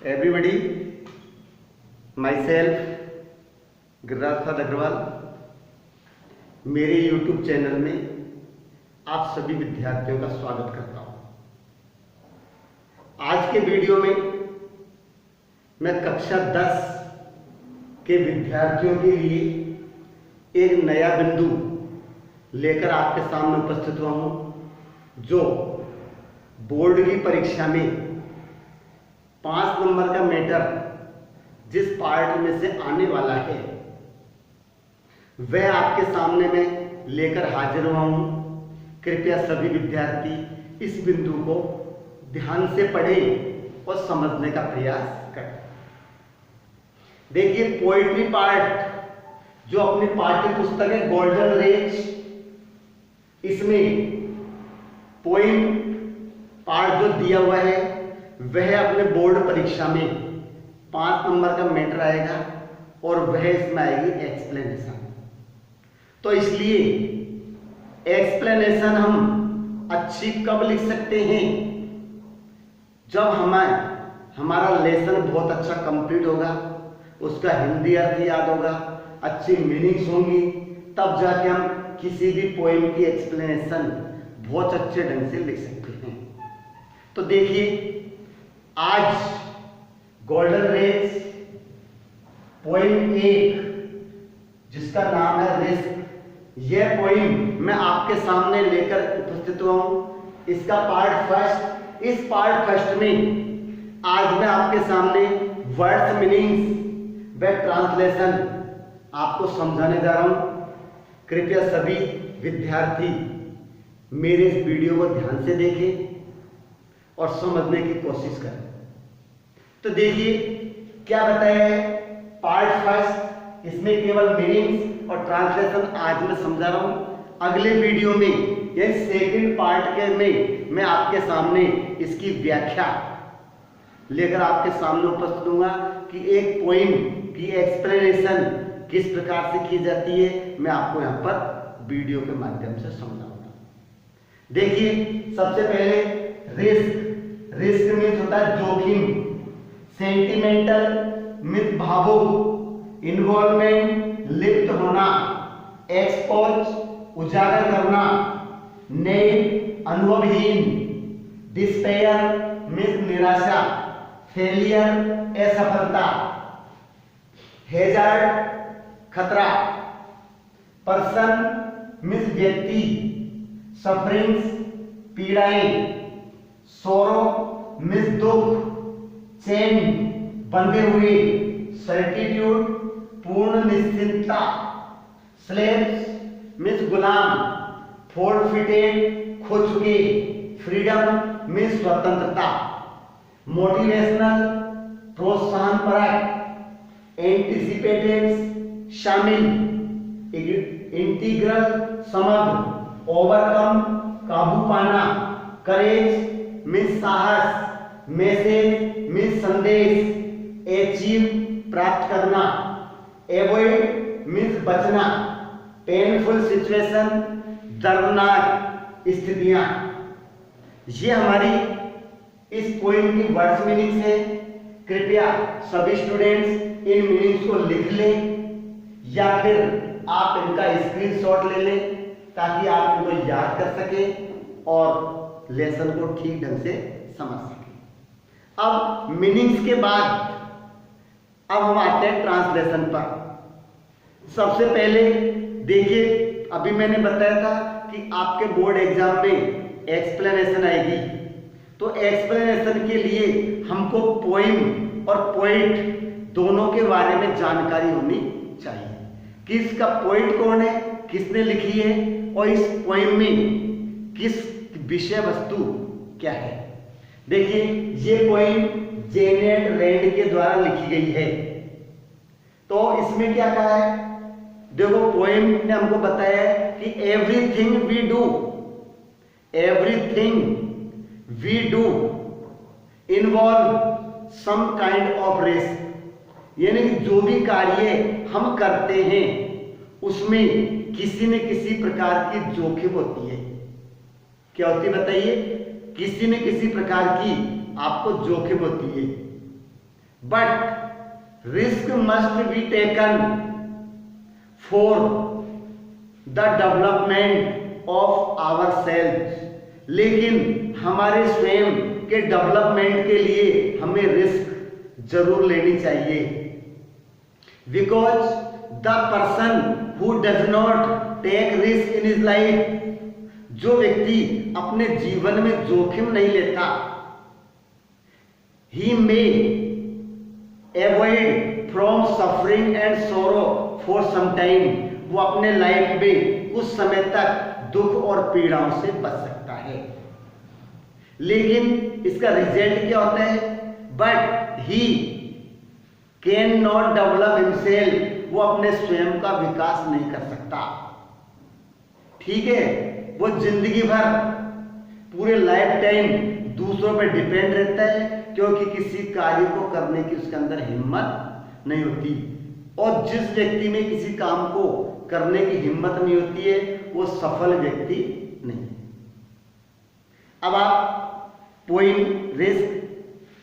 everybody, myself Giriraj प्रसाद अग्रवाल, मेरे YouTube channel में आप सभी विद्यार्थियों का स्वागत करता हूं। आज के वीडियो में मैं कक्षा 10 के विद्यार्थियों के लिए एक नया बिंदु लेकर आपके सामने उपस्थित हुआ हूं, जो बोर्ड की परीक्षा में 5 नंबर का मैटर जिस पार्ट में से आने वाला है वह आपके सामने मैं लेकर हाजिर हुआ हूं। कृपया सभी विद्यार्थी इस बिंदु को ध्यान से पढ़ें और समझने का प्रयास करें। देखिए, पोएट्री पार्ट जो अपनी पाठ्य पुस्तक है गोल्डन रेज, इसमें पोइम पार्ट जो दिया हुआ है वह अपने बोर्ड परीक्षा में 5 नंबर का मैटर आएगा और वह इसमें आएगी एक्सप्लेनेशन। तो इसलिए एक्सप्लेनेशन हम अच्छी कब लिख सकते हैं? जब हमारा लेसन बहुत अच्छा कंप्लीट होगा, उसका हिंदी अर्थ याद होगा, अच्छी मीनिंग्स होंगी, तब जाके हम किसी भी पोएम की एक्सप्लेनेशन बहुत अच्छे ढंग से लिख सकते हैं। तो देखिए, आज गोल्डन रेज पोएम 1 जिसका नाम है रिस्क, यह पोएम मैं आपके सामने लेकर उपस्थित हुआ हूं। इसका पार्ट फर्स्ट, इस पार्ट फर्स्ट में आज मैं आपके सामने वर्ड्स, मीनिंग्स व ट्रांसलेशन आपको समझाने जा रहा हूं। कृपया सभी विद्यार्थी मेरे इस वीडियो को ध्यान से देखें और समझने की कोशिश करें। तो देखिए क्या बताया है पार्ट फर्स्ट, इसमें केवल मीनिंग्स और ट्रांसलेशन आज मैं समझा रहा हूं। अगले वीडियो में यानी सेकंड पार्ट के में मैं आपके सामने इसकी व्याख्या लेकर आपके सामने उपस्थित दूंगा कि एक पोएम की एक्सप्लेनेशन किस प्रकार से की जाती है, मैं आपको यहां पर वीडियो के माध्यम से समझाऊंगा। देखिए, सबसे पहले रिस्क, रिस्क मीन्स होता है जोखिम, सेंटिमेंटल मीन्स भावुक, इन्वॉल्वमेंट लिप्त होना, एक्सपोज उजागर करना, नेड अनुभवहीन, डिस्पेयर मीन्स निराशा, फेलियर असफलता, हैजार्ड खतरा, पर्सन मीन्स व्यक्ति, सफरिंग्स पीड़ाएं, सोरो मीन्स दुख, चैन बंधे हुए, सर्टिट्यूड पूर्ण निश्चिंतता, स्लेव्स मीन्स गुलाम, फोर्फिटेड खो चुके, फ्रीडम मीन्स स्वतंत्रता, मोटिवेशनल प्रोत्साहनपरक, एंटिसिपेटेड शामिल, इंटीग्रल समग्र, ओवरकम काबू पाना, करेज मीन्स साहस, मैसेज मीन्स संदेश, अचीव प्राप्त करना, एवॉइड मीन्स बचना, पेनफुल सिचुएशन दर्दनाक स्थितियां। ये हमारी इस पोएम की वर्ड्स मीनिंग्स है। कृपया सभी स्टूडेंट्स इन मीनिंग्स को लिख लें या फिर आप इनका स्क्रीनशॉट ले लें ताकि आप इनको याद कर सकें और लेसन को ठीक ढंग से समझ सकें। अब मीनिंग्स के बाद अब हम आते हैं ट्रांसलेशन पर। सबसे पहले देखिए, अभी मैंने बताया था कि आपके बोर्ड एग्जाम में एक्सप्लेनेशन आएगी, तो एक्सप्लेनेशन के लिए हमको पोएम और पोएट दोनों के बारे में जानकारी होनी चाहिए कि इसका पोएट कौन है, किसने लिखी है और इस पोएम में किस विषय वस्तु क्या है। देखिए, ये पोएम जेनेट रैंड के द्वारा लिखी गई है। तो इसमें क्या कहा है, देखो पोएम ने हमको बताया है कि everything we do involve some kind of risk, यानी कि जो भी कार्य हम करते हैं उसमें किसी न किसी प्रकार की जोखिम होती है। क्या होती है बताइए? किसी न किसी प्रकार की आपको जोखिम होती है। But risk must be taken for the development of our self. लेकिन हमारे स्वयं के डेवलपमेंट के लिए हमें रिस्क जरूर लेनी चाहिए। Because the person who does not take risk in his life, जो व्यक्ति अपने जीवन में जोखिम नहीं लेता, he may avoid from suffering and sorrow for some time, वो अपने लाइफ में कुछ समय तक दुख और पीड़ाओं से बच सकता है। लेकिन इसका रिजल्ट क्या होता है? But he can not develop himself, वो अपने स्वयं का विकास नहीं कर सकता। ठीक है, वो जिंदगी भर पूरे लाइफ टाइम दूसरों पर डिपेंड रहता है, क्योंकि किसी कार्य को करने की उसके अंदर हिम्मत नहीं होती। और जिस व्यक्ति में किसी काम को करने की हिम्मत नहीं होती है, वो सफल व्यक्ति नहीं। अब आप पॉइंट रिस्क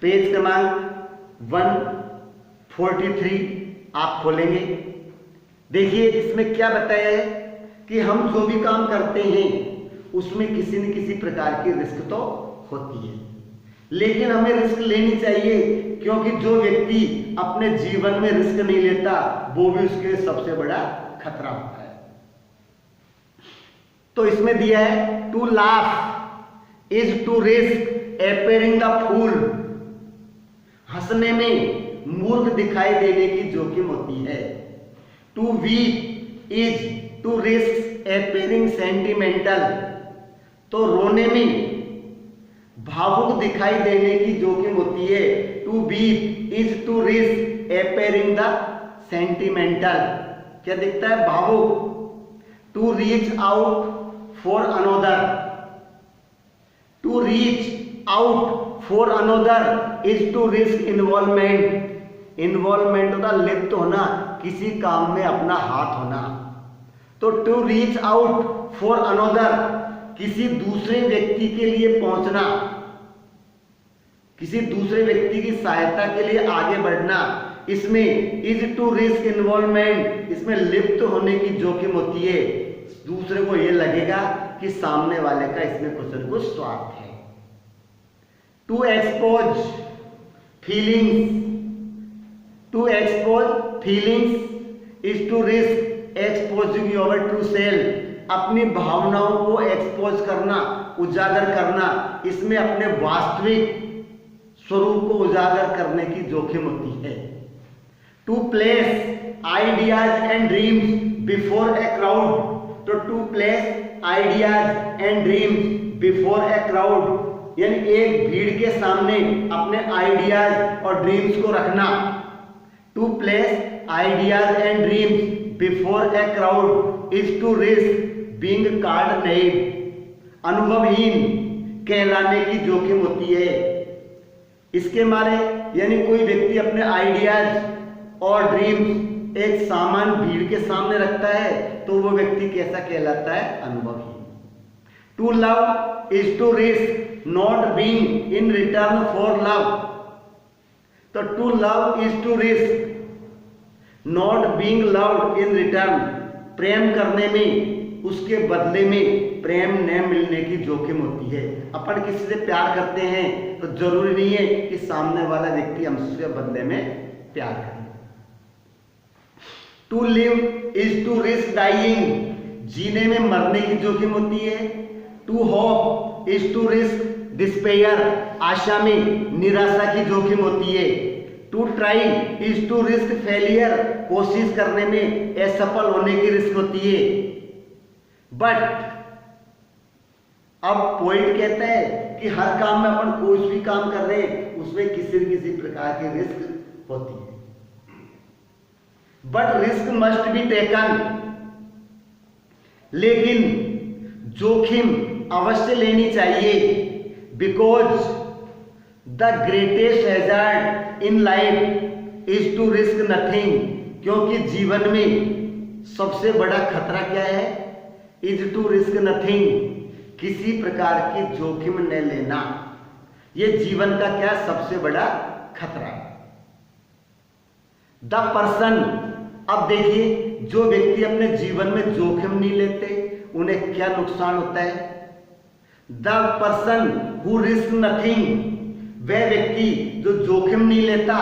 पेज क्रमांक 143 आप खोलेंगे। देखिए इसमें क्या बताया है कि हम जो भी काम करते हैं उसमें किसी न किसी प्रकार की रिस्क तो होती है, लेकिन हमें रिस्क लेनी चाहिए, क्योंकि जो व्यक्ति अपने जीवन में रिस्क नहीं लेता वो भी उसके सबसे बड़ा खतरा होता है। तो इसमें दिया है to laugh is to risk appearing the fool, हंसने में मूर्ख दिखाई देने की जोखिम होती है। To weep is to risk appearing sentimental, तो रोने में भावुक दिखाई देने की जोखिम होती है। To weep is to risk appearing the sentimental, क्या दिखता है? भावुक। To reach out for another, to reach out for another is to risk involvement, involvement होता लिप्त होना, किसी काम में अपना हाथ होना। तो to reach out for another, किसी दूसरे व्यक्ति के लिए पहुंचना, किसी दूसरे व्यक्ति की सहायता के लिए आगे बढ़ना, इसमें इज टू रिस्क इन्वॉल्वमेंट, इसमें लिप्त होने की जोखिम होती है। दूसरे को यह लगेगा कि सामने वाले का इसमें कुछ न कुछ स्वार्थ है। To expose feelings, to expose feelings is to risk exposing your true self, अपनी भावनाओं को एक्सपोज करना, उजागर करना, इसमें अपने वास्तविक स्वरूप को उजागर करने की जोखिम होती है। To place ideas and dreams before a crowd, तो to place ideas and dreams before a crowd, यानी एक भीड़ के सामने अपने आइडियाज और ड्रीम्स को रखना। To place ideas and dreams before a crowd is to risk being called naive, अनुभवहीन कहलाने की जोखिम होती है। इसके मारे यानी कोई व्यक्ति अपने आइडियाज और ड्रीम्स एक सामान भीड़ के सामने रखता है तो वो व्यक्ति कैसा कहलाता है? अनुभवहीन। To love is to risk not being in return for love, तो to love is to risk not being loved in return, प्रेम करने में उसके बदले में प्रेम न मिलने की जोखिम होती है। अपन किसी से प्यार करते हैं तो जरूरी नहीं है कि सामने वाला व्यक्ति हमसे बदले में प्यार करे। To live is to risk dying, जीने में मरने की जोखिम होती है। To hope is to risk despair, आशा में निराशा की जोखिम होती है। To try is to risk failure, कोशिश करने में असफल होने की रिस्क होती है। बट अब पॉइंट कहता है कि हर काम में अपन कोई भी काम कर रहे हैं उसमें किसी न किसी प्रकार की रिस्क होती है। But risk must be taken, लेकिन जोखिम अवश्य लेनी चाहिए। Because the greatest hazard in life is to risk nothing, क्योंकि जीवन में सबसे बड़ा खतरा क्या है? इज टू रिस्क नथिंग, किसी प्रकार की जोखिम न लेना। यह जीवन का क्या सबसे बड़ा खतरा है। द पर्सन, अब देखिए जो व्यक्ति अपने जीवन में जोखिम नहीं लेते उन्हें क्या नुकसान होता है। The person who risk nothing, वह व्यक्ति जो जोखिम नहीं लेता।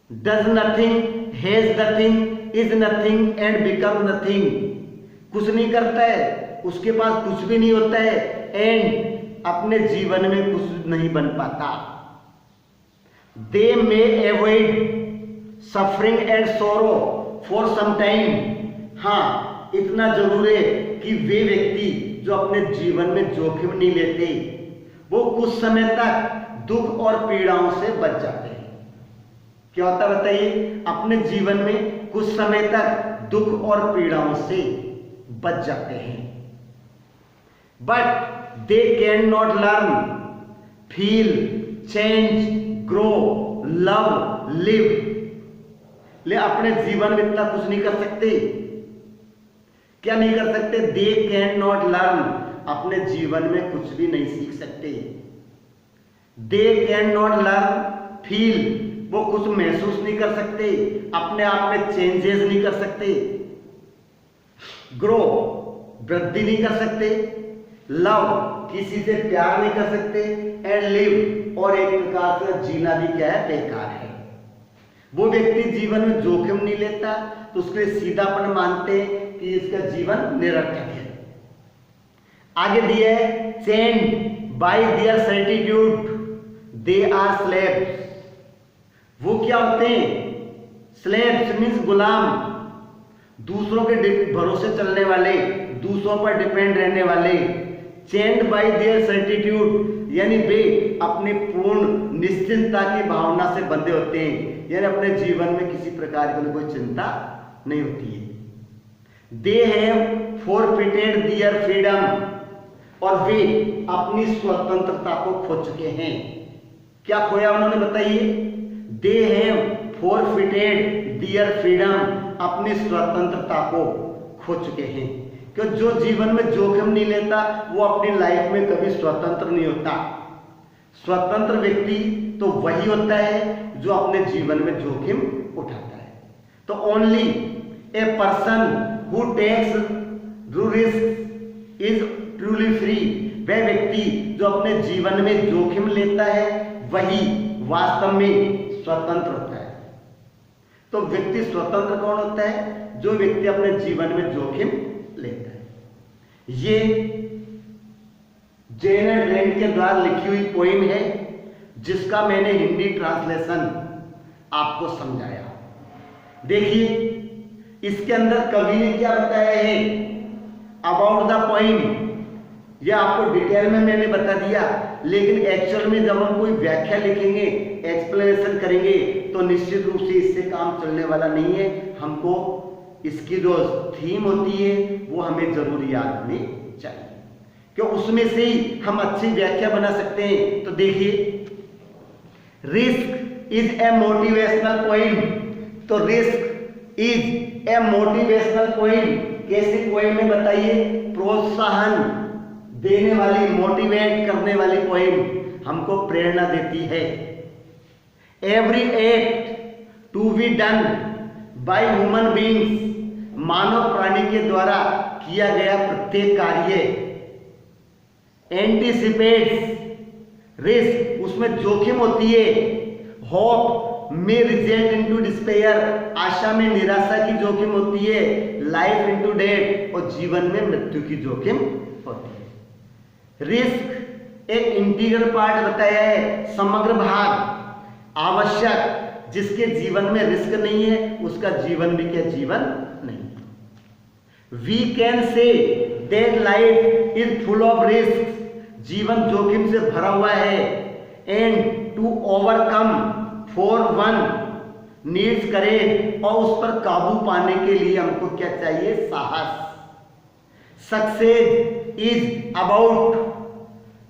Does nothing, has nothing, is nothing and become nothing, कुछ नहीं करता है, उसके पास कुछ भी नहीं होता है एंड अपने जीवन में कुछ नहीं बन पाता। They may avoid suffering and sorrow for some time, हाँ इतना जरूर है कि वे व्यक्ति जो अपने जीवन में जोखिम नहीं लेते वो कुछ समय तक दुख और पीड़ाओं से बच जाते हैं। क्या होता है बताइए, अपने जीवन में कुछ समय तक दुख और पीड़ाओं से बच जाते हैं। But they can not learn, feel, change, grow, love, live, ले अपने जीवन में इतना कुछ नहीं कर सकते। क्या नहीं कर सकते? दे कैन नॉट लर्न, अपने जीवन में कुछ भी नहीं सीख सकते। They can not learn, feel, वो कुछ महसूस नहीं कर सकते, अपने आप में चेंजेस नहीं कर सकते। ग्रो, वृद्धि नहीं कर सकते। लव, किसी से प्यार नहीं कर सकते। एंड लिव, और एक प्रकार से जीना भी क्या है, बेकार है। वो व्यक्ति जीवन में जोखिम नहीं लेता तो उसके लिए सीधापन मानते हैं कि इसका जीवन निरर्थक है। आगे दिया है, chained by their certitude they are slaves, वो क्या होते हैं? स्लेव्स मीन्स गुलाम, दूसरों के भरोसे चलने वाले, दूसरों पर डिपेंड रहने वाले। चेंड बाय देयर सर्टिट्यूड, यानी वे अपनी पूर्ण निश्चिंतता की भावना से बंधे होते हैं, यानी अपने जीवन में किसी प्रकार की कोई चिंता नहीं होती है। They have forfeited their freedom, और वे अपनी स्वतंत्रता को खो चुके हैं। क्या खोया उन्होंने, बताइए? They have forfeited their freedom, अपनी स्वतंत्रता को खो चुके हैं। क्यों? जो जीवन में जोखिम नहीं लेता वो अपनी लाइफ में कभी स्वतंत्र नहीं होता। स्वतंत्र व्यक्ति तो वही होता है जो अपने जीवन में जोखिम उठाता है। तो only a person who takes risk is truly free, वह व्यक्ति जो अपने जीवन में जोखिम लेता है वही वास्तव में स्वतंत्र होता है। तो व्यक्ति स्वतंत्र कौन होता है? जो व्यक्ति अपने जीवन में जोखिम लेता है। ये जेन लैंड के द्वारा लिखी हुई पोइम है जिसका मैंने हिंदी ट्रांसलेशन आपको समझाया। देखिए इसके अंदर कवि ने क्या बताया है अबाउट द पोइम, ये आपको डिटेल में मैंने बता दिया, लेकिन एक्चुअल में जब हम कोई व्याख्या लिखेंगे, एक्सप्लेनेशन करेंगे तो निश्चित रूप से इससे काम चलने वाला नहीं है। हमको इसकी जो थीम होती है वो हमें जरूर याद होनी चाहिए, क्यों उसमें से ही हम अच्छी व्याख्या बना सकते हैं। तो देखिए, risk is a motivational poem, तो risk is a motivational poem, कैसी पोइम में बताइए? प्रोत्साहन देने वाली, मोटिवेट करने वाली पोइम, हमको प्रेरणा देती है। Every act to be done by human beings, मानव प्राणी के द्वारा किया गया प्रत्येक कार्य। एंटीसिपेट्स रिस्क, उसमें जोखिम होती है। होप में रिजल्ट इनटू डिस्पेयर, आशा में निराशा की जोखिम होती है। लाइफ इनटू डेथ, और जीवन में मृत्यु की जोखिम होती है। रिस्क एक इंटीग्रल पार्ट बताया है, समग्र भाग, आवश्यक। जिसके जीवन में रिस्क नहीं है उसका जीवन भी क्या जीवन नहीं। We can say that life is full of risk, जीवन जोखिम से भरा हुआ है। And to overcome for one needs courage, और उस पर काबू पाने के लिए हमको क्या चाहिए? साहस। Success is about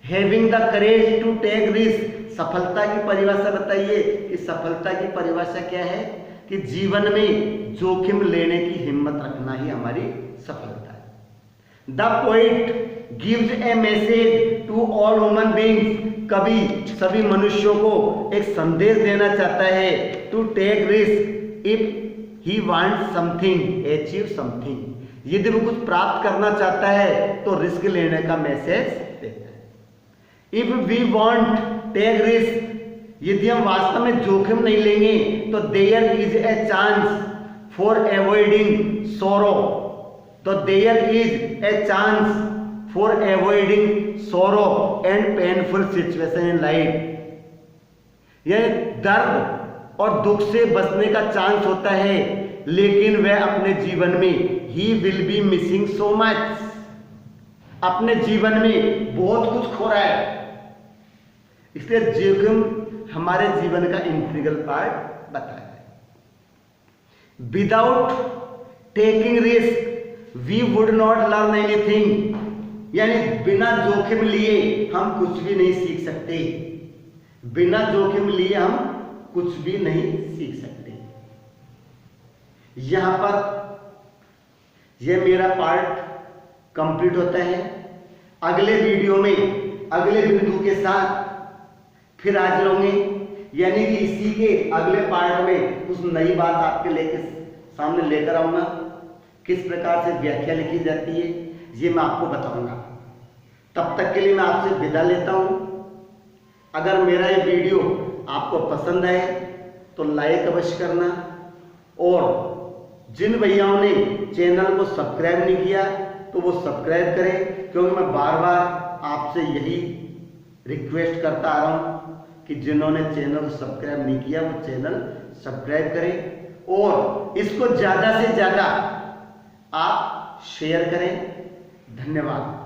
having the courage to take risk, सफलता की परिभाषा बताइए कि सफलता की परिभाषा क्या है? कि जीवन में जोखिम लेने की हिम्मत रखना ही हमारी सफलता है। The poet gives a message to all human beings, कवि सभी मनुष्यों को एक संदेश देना चाहता है। To take risk if he want something, achieve something. यदि वो कुछ प्राप्त करना चाहता है तो रिस्क लेने का मैसेज देता है। If we want take risk, यदि हम वास्तव में जोखिम नहीं लेंगे तो there is a chance for avoiding sorrow, तो there is a chance for avoiding sorrow and painful situation in life. यह दर्द और दुख से बचने का चांस होता है, लेकिन वह अपने जीवन में he will be missing so much, अपने जीवन में बहुत कुछ खो रहा है। इसलिए जोखिम हमारे जीवन का इंटीग्रल पार्ट बताया है। Without taking risk we would not learn anything, यानी बिना जोखिम लिए हम कुछ भी नहीं सीख सकते। बिना जोखिम लिए हम कुछ भी नहीं सीख सकते। यहां पर यह मेरा पार्ट कंप्लीट होता है। अगले वीडियो में अगले बिंदु के साथ फिर हाजिर होंगे, यानी कि इसी के अगले पार्ट में कुछ नई बात आपके सामने लेकर आऊंगा। किस प्रकार से व्याख्या लिखी जाती है ये मैं आपको बताऊंगा। तब तक के लिए मैं आपसे विदा लेता हूं। अगर मेरा ये वीडियो आपको पसंद आए तो लाइक अवश्य करना, और जिन भैयाओं ने चैनल को सब्सक्राइब नहीं किया तो वो सब्सक्राइब करें, क्योंकि मैं बार बार आपसे यही रिक्वेस्ट करता आ रहा हूं कि जिन्होंने चैनल को सब्सक्राइब नहीं किया वो चैनल सब्सक्राइब करें, और इसको ज़्यादा से ज़्यादा आप शेयर करें। धन्यवाद।